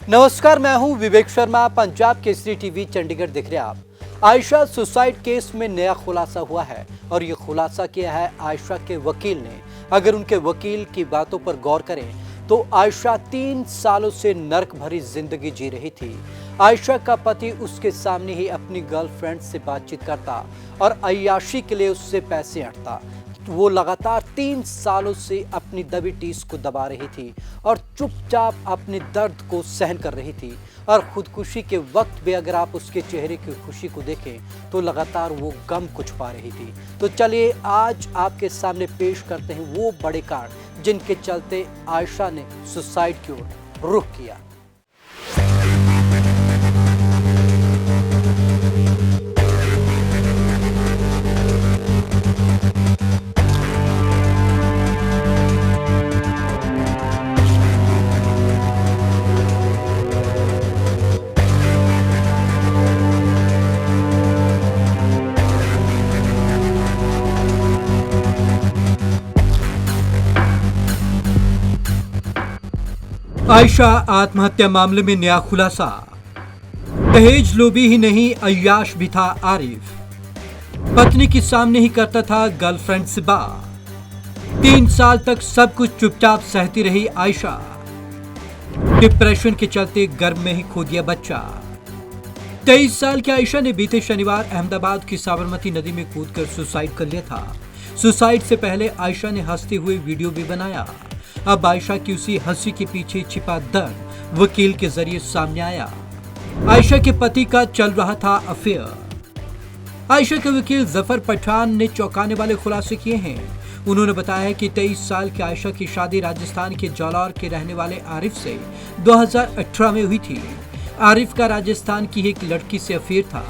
नमस्कार, मैं हूं विवेक शर्मा। पंजाब केसरी टीवी चंडीगढ़ देख रहे हैं आप। आयशा सुसाइड केस में नया खुलासा हुआ है और ये खुलासा किया है आयशा के वकील ने। अगर उनके वकील की बातों पर गौर करें तो आयशा 3 सालों से नर्क भरी जिंदगी जी रही थी। आयशा का पति उसके सामने ही अपनी गर्लफ्रेंड से बातचीत करता और अय्याशी के लिए उससे पैसे हटता। वो लगातार 3 सालों से अपनी दबी टीस को दबा रही थी और चुपचाप अपने दर्द को सहन कर रही थी। और खुदकुशी के वक्त भी अगर आप उसके चेहरे की खुशी को देखें तो लगातार वो गम को छुपा रही थी। तो चलिए आज आपके सामने पेश करते हैं वो बड़े कारण जिनके चलते आयशा ने सुसाइड की ओर रुख किया। आयशा आत्महत्या मामले में नया खुलासा। दहेज लोभी ही नहीं, अय्याश भी था आरिफ। पत्नी के सामने ही करता था गर्लफ्रेंड से बात। 3 साल तक सब कुछ चुपचाप सहती रही आयशा। डिप्रेशन के चलते गर्भ में ही खो दिया बच्चा। 23 साल की आयशा ने बीते शनिवार अहमदाबाद की साबरमती नदी में कूदकर सुसाइड कर लिया था। सुसाइड से पहले आयशा ने हंसते हुए वीडियो भी बनाया। अब आयशा की उसी हंसी के पीछे छिपा दर्द वकील के जरिए सामने आया। आयशा के पति का चल रहा था अफेयर। आयशा के वकील जफर पठान ने चौंकाने वाले खुलासे किए हैं। उन्होंने बताया कि 23 साल की आयशा की शादी राजस्थान के जालौर के रहने वाले आरिफ से 2018 में हुई थी। आरिफ का राजस्थान की एक लड़की से अफेयर था।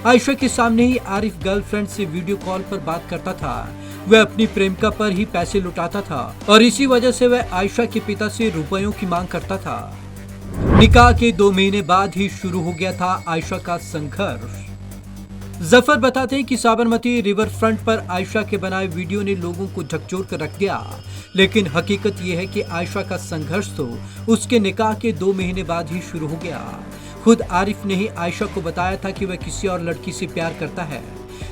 आयशा के सामने ही आरिफ गर्लफ्रेंड से वीडियो कॉल पर बात करता था। वह अपनी प्रेमिका पर ही पैसे लुटाता था और इसी वजह से वह आयशा के पिता से रुपयों की मांग करता था। निकाह के 2 महीने बाद ही शुरू हो गया था आयशा का संघर्ष। जफर बताते हैं कि साबरमती रिवर फ्रंट पर आयशा के बनाए वीडियो ने लोगों को झकझोर कर रख दिया। लेकिन हकीकत यह है कि आयशा का संघर्ष तो उसके निकाह के 2 महीने बाद ही शुरू हो गया। खुद आरिफ ने ही आयशा को बताया था कि वह किसी और लड़की से प्यार करता है।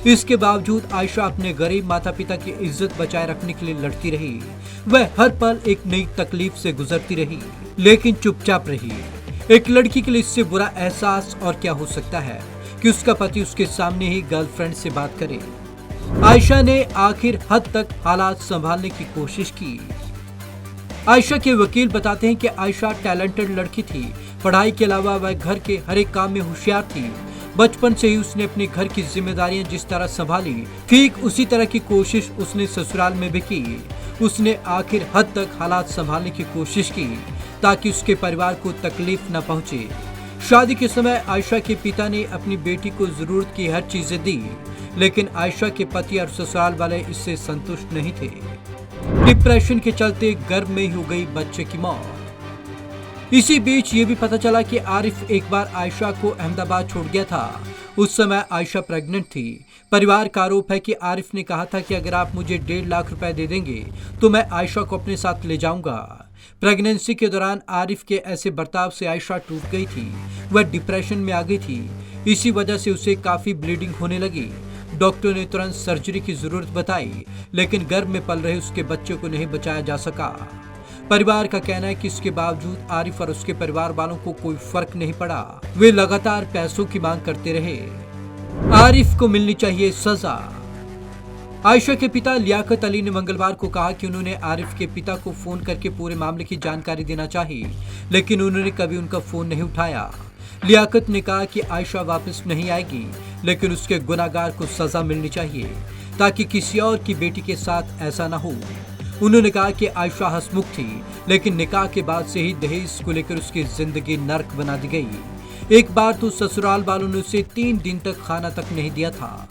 इसके बावजूद आयशा अपने गरीब माता पिता की इज्जत बचाए रखने के लिए लड़ती रही। वह हर पल एक नई तकलीफ से गुजरती रही, लेकिन चुपचाप रही। एक लड़की के लिए इससे बुरा एहसास और क्या हो सकता है कि उसका पति उसके सामने ही गर्लफ्रेंड से बात करे। आयशा ने आखिर हद तक हालात संभालने की कोशिश की। आयशा के वकील बताते हैं कि आयशा टैलेंटेड लड़की थी। पढ़ाई के अलावा वह घर के हर एक काम में होशियार थी। बचपन से ही उसने अपने घर की जिम्मेदारियां जिस तरह संभाली, ठीक उसी तरह की कोशिश उसने ससुराल में भी की। उसने आखिर हद तक हालात संभालने की कोशिश की ताकि उसके परिवार को तकलीफ न पहुंचे। शादी के समय आयशा के पिता ने अपनी बेटी को जरूरत की हर चीजें दी, लेकिन आयशा के पति और ससुराल वाले इससे संतुष्ट नहीं थे। डिप्रेशन के चलते गर्भ में ही हो गई बच्चे की मौत। इसी बीच ये भी पता चला कि आरिफ एक बार आयशा को अहमदाबाद छोड़ गया था। उस समय आयशा प्रेग्नेंट थी। परिवार का आरोप है कि आरिफ ने कहा था कि अगर आप मुझे 1.5 लाख रुपए दे देंगे तो मैं आयशा को अपने साथ ले जाऊंगा। प्रेगनेंसी के दौरान आरिफ के ऐसे बर्ताव से आयशा टूट गई थी। वह डिप्रेशन में आ गई थी। इसी वजह से उसे काफी ब्लीडिंग होने लगी। डॉक्टर ने तुरंत सर्जरी की जरूरत बताई, लेकिन गर्भ में पल रहे उसके बच्चे को नहीं बचाया जा सका। परिवार का कहना है कि इसके बावजूद आरिफ और उसके परिवार वालों को कोई फर्क नहीं पड़ा। वे लगातार पैसों की मांग करते रहे। आरिफ को मिलनी चाहिए सजा। आयशा के पिता लियाकत अली ने मंगलवार को कहा कि उन्होंने आरिफ के पिता को फोन करके पूरे मामले की जानकारी देना चाहिए, लेकिन उन्होंने कभी उनका फोन नहीं उठाया। लियाकत ने कहा कि आयशा वापस नहीं आएगी, लेकिन उसके गुनाहगार को सजा मिलनी चाहिए ताकि किसी और की बेटी के साथ ऐसा न हो। उन्होंने कहा कि आयशा हंसमुख थी, लेकिन निकाह के बाद से ही दहेज को लेकर उसकी जिंदगी नर्क बना दी गई। एक बार तो ससुराल वालों ने उसे 3 दिन तक खाना तक नहीं दिया था।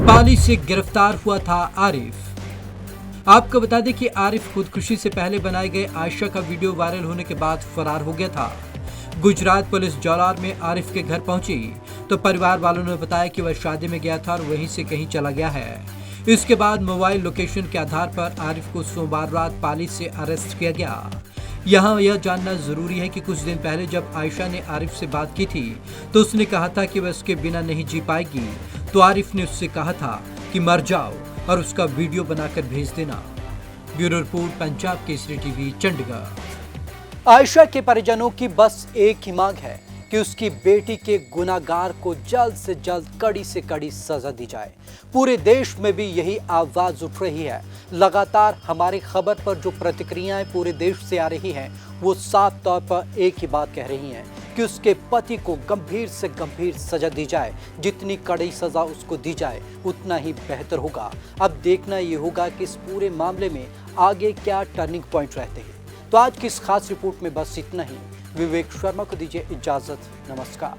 पाली से गिरफ्तार हुआ था आरिफ। आपको बता दें कि आरिफ खुदकुशी से पहले बनाए गए आयशा का वीडियो वायरल होने के बाद फरार हो गया था। गुजरात पुलिस जालौर में आरिफ के घर पहुंची तो परिवार वालों ने बताया कि वह शादी में गया था और वहीं से कहीं चला गया है। इसके बाद मोबाइल लोकेशन के आधार पर आरिफ को सोमवार रात पाली से अरेस्ट किया गया। यहाँ यह जानना जरूरी है कि कुछ दिन पहले जब आयशा ने आरिफ से बात की थी तो उसने कहा था कि वह उसके बिना नहीं जी पाएगी, तो आरिफ ने उससे कहा था कि मर जाओ और उसका वीडियो बनाकर भेज देना। Bureau report, Punjab Kesari TV, Chandigarh. Ayesha के परिजनों की बस एक ही मांग है कि उसकी बेटी के गुनाहगार को जल्द से जल्द कड़ी से कड़ी सजा दी जाए। पूरे देश में भी यही आवाज उठ रही है। लगातार हमारी खबर पर जो प्रतिक्रियाएं पूरे देश से आ रही हैं, वो साफ तौर पर एक ही बात कह रही हैं कि उसके पति को गंभीर से गंभीर सजा दी जाए। जितनी कड़ी सजा उसको दी जाए उतना ही बेहतर होगा। अब देखना ये होगा कि इस पूरे मामले में आगे क्या टर्निंग पॉइंट रहते हैं। तो आज की इस खास रिपोर्ट में बस इतना ही। विवेक शर्मा को दीजिए इजाजत। नमस्कार।